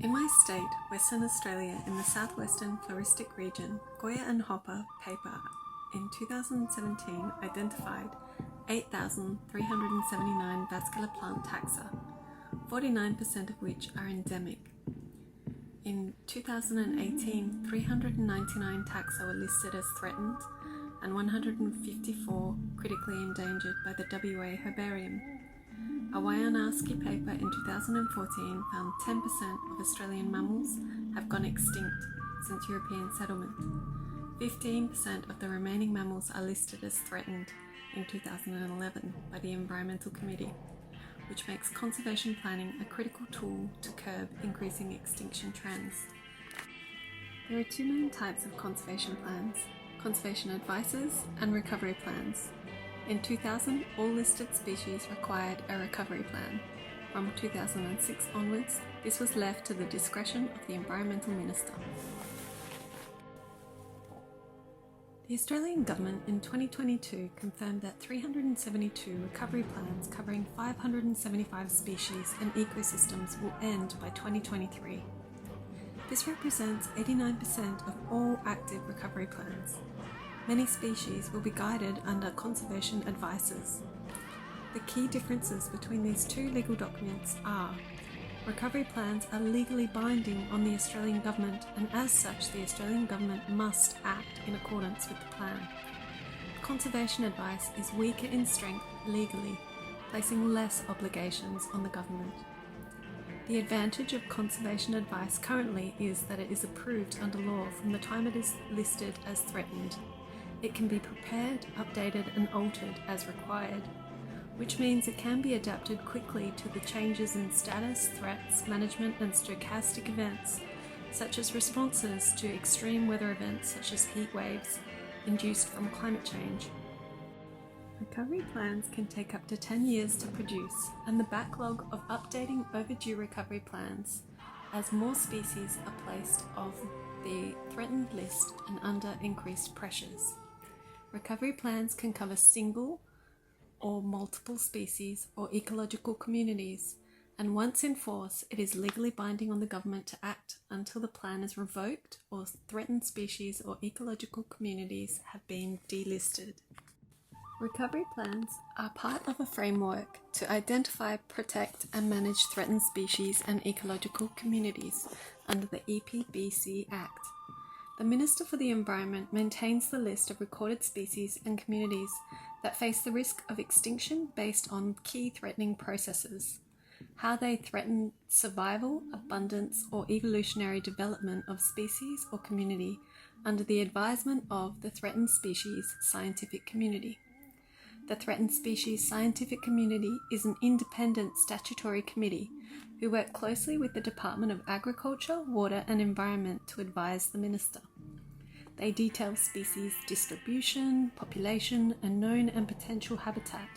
In my state, Western Australia, in the southwestern floristic region, Goya and Hopper paper in 2017 identified 8,379 vascular plant taxa, 49% of which are endemic. In 2018, 399 taxa were listed as threatened and 154 critically endangered by the WA Herbarium. A Wyanarski paper in 2014 found 10% of Australian mammals have gone extinct since European settlement. 15% of the remaining mammals are listed as threatened in 2011 by the Environmental Committee, which makes conservation planning a critical tool to curb increasing extinction trends. There are two main types of conservation plans: conservation advices and recovery plans. In 2000, all listed species required a recovery plan. From 2006 onwards, this was left to the discretion of the Environmental Minister. The Australian Government in 2022 confirmed that 372 recovery plans covering 575 species and ecosystems will end by 2023. This represents 89% of all active recovery plans. Many species will be guided under conservation advices. The key differences between these two legal documents are: recovery plans are legally binding on the Australian Government, and as such the Australian Government must act in accordance with the plan. Conservation advice is weaker in strength legally, placing less obligations on the Government. The advantage of conservation advice currently is that it is approved under law from the time it is listed as threatened. It can be prepared, updated and altered as required, which means it can be adapted quickly to the changes in status, threats, management and stochastic events, such as responses to extreme weather events such as heat waves induced from climate change. Recovery plans can take up to 10 years to produce, and the backlog of updating overdue recovery plans as more species are placed off the threatened list and under increased pressures. Recovery plans can cover single or multiple species or ecological communities, and once in force, it is legally binding on the Government to act until the plan is revoked or threatened species or ecological communities have been delisted. Recovery plans are part of a framework to identify, protect and manage threatened species and ecological communities under the EPBC Act. The Minister for the Environment maintains the list of recorded species and communities that face the risk of extinction based on key threatening processes, how they threaten survival, abundance, or evolutionary development of species or community under the advisement of the Threatened Species Scientific Community. The Threatened Species Scientific Community is an independent statutory committee who work closely with the Department of Agriculture, Water and Environment to advise the Minister. They detail species distribution, population and known and potential habitat,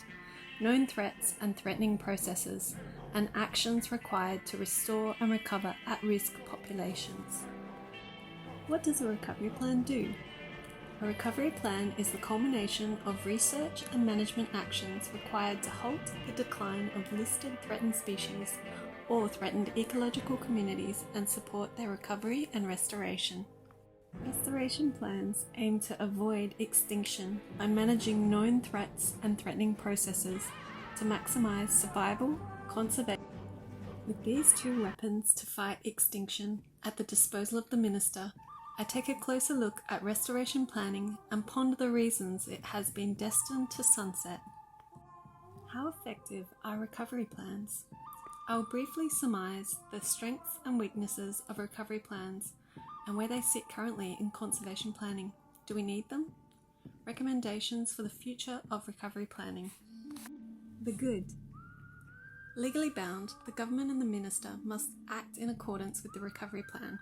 known threats and threatening processes, and actions required to restore and recover at-risk populations. What does a recovery plan do? A recovery plan is the culmination of research and management actions required to halt the decline of listed threatened species or threatened ecological communities and support their recovery and restoration. Restoration plans aim to avoid extinction by managing known threats and threatening processes to maximize survival, conservation. With these two weapons to fight extinction at the disposal of the Minister, I take a closer look at restoration planning and ponder the reasons it has been destined to sunset. How effective are recovery plans? I will briefly surmise the strengths and weaknesses of recovery plans and where they sit currently in conservation planning. Do we need them? Recommendations for the future of recovery planning. The good. Legally bound, the Government and the Minister must act in accordance with the recovery plan.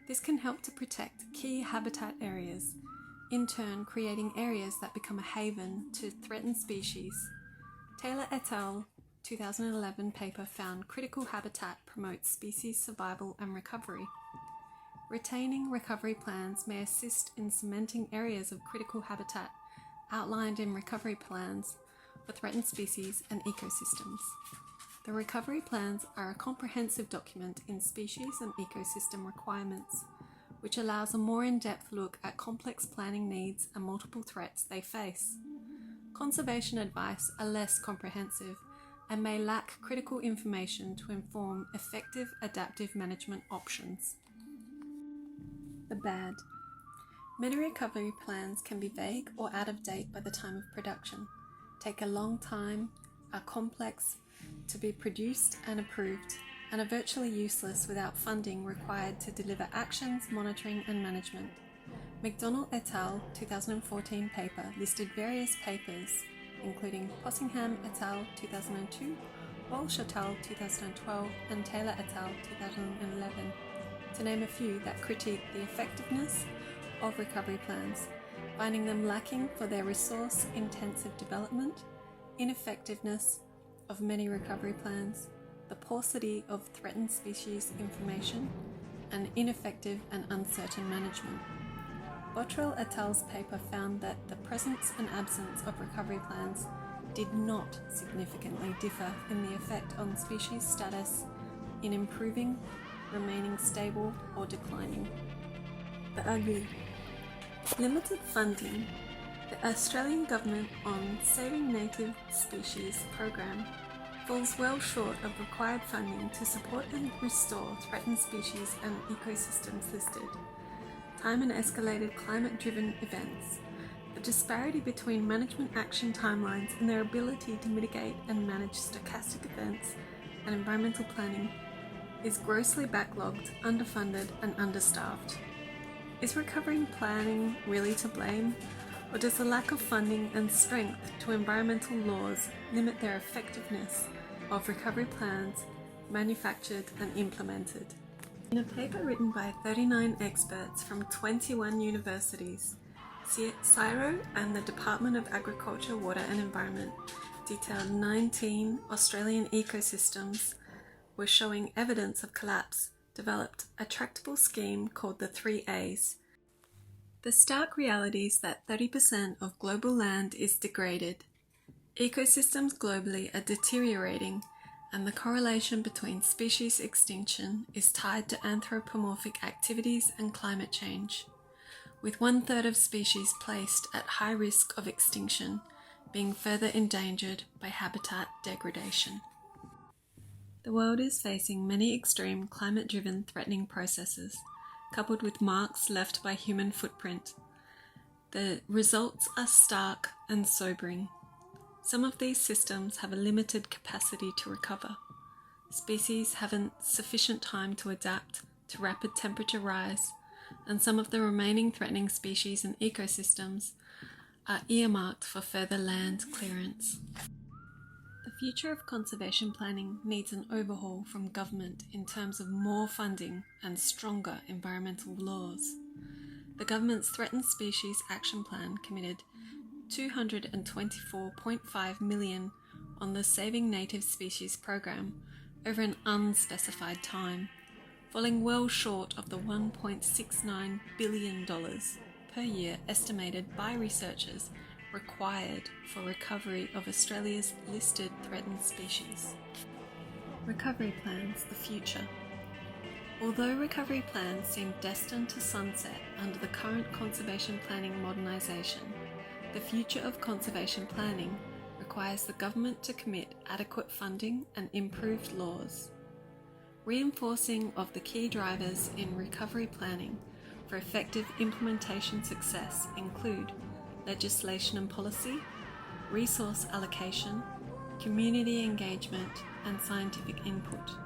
This can help to protect key habitat areas, in turn creating areas that become a haven to threatened species. Taylor et al. 2011 paper found critical habitat promotes species survival and recovery. Retaining recovery plans may assist in cementing areas of critical habitat outlined in recovery plans for threatened species and ecosystems. The recovery plans are a comprehensive document in species and ecosystem requirements, which allows a more in-depth look at complex planning needs and multiple threats they face. Conservation advice are less comprehensive and may lack critical information to inform effective adaptive management options. The bad. Many recovery plans can be vague or out of date by the time of production, take a long time, are complex to be produced and approved, and are virtually useless without funding required to deliver actions, monitoring and management. McDonald et al. 2014 paper listed various papers, including Possingham et al. 2002, Walsh et al. 2012, and Taylor et al. 2011, to name a few that critique the effectiveness of recovery plans, finding them lacking for their resource-intensive development, ineffectiveness of many recovery plans, the paucity of threatened species information, and ineffective and uncertain management. Bottrell et al.'s paper found that the presence and absence of recovery plans did not significantly differ in the effect on species status in improving, remaining stable, or declining. The ugly. Limited funding. The Australian Government on Saving Native Species program falls well short of required funding to support and restore threatened species and ecosystems listed. Time and escalated climate-driven events. The disparity between management action timelines and their ability to mitigate and manage stochastic events and environmental planning is grossly backlogged, underfunded and understaffed. Is recovery planning really to blame, or does the lack of funding and strength to environmental laws limit their effectiveness of recovery plans manufactured and implemented? In a paper written by 39 experts from 21 universities, CSIRO and the Department of Agriculture, Water and Environment detailed 19 Australian ecosystems were showing evidence of collapse, developed a tractable scheme called the 3 A's. The stark reality is that 30% of global land is degraded. Ecosystems globally are deteriorating, and the correlation between species extinction is tied to anthropomorphic activities and climate change, with 1/3 of species placed at high risk of extinction being further endangered by habitat degradation. The world is facing many extreme climate-driven threatening processes, coupled with marks left by human footprint. The results are stark and sobering. Some of these systems have a limited capacity to recover. Species haven't sufficient time to adapt to rapid temperature rise, and some of the remaining threatening species and ecosystems are earmarked for further land clearance. The future of conservation planning needs an overhaul from government in terms of more funding and stronger environmental laws. The government's Threatened Species Action Plan committed $224.5 million on the Saving Native Species program over an unspecified time, falling well short of the $1.69 billion per year estimated by researchers required for recovery of Australia's listed threatened species. Recovery plans, the future. Although recovery plans seem destined to sunset under the current conservation planning modernisation, the future of conservation planning requires the government to commit adequate funding and improved laws. Reinforcing of the key drivers in recovery planning for effective implementation success include legislation and policy, resource allocation, community engagement, and scientific input.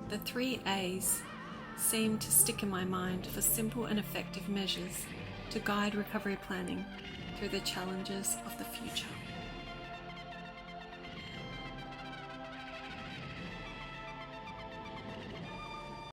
The 3 A's seem to stick in my mind for simple and effective measures to guide recovery planning through the challenges of the future.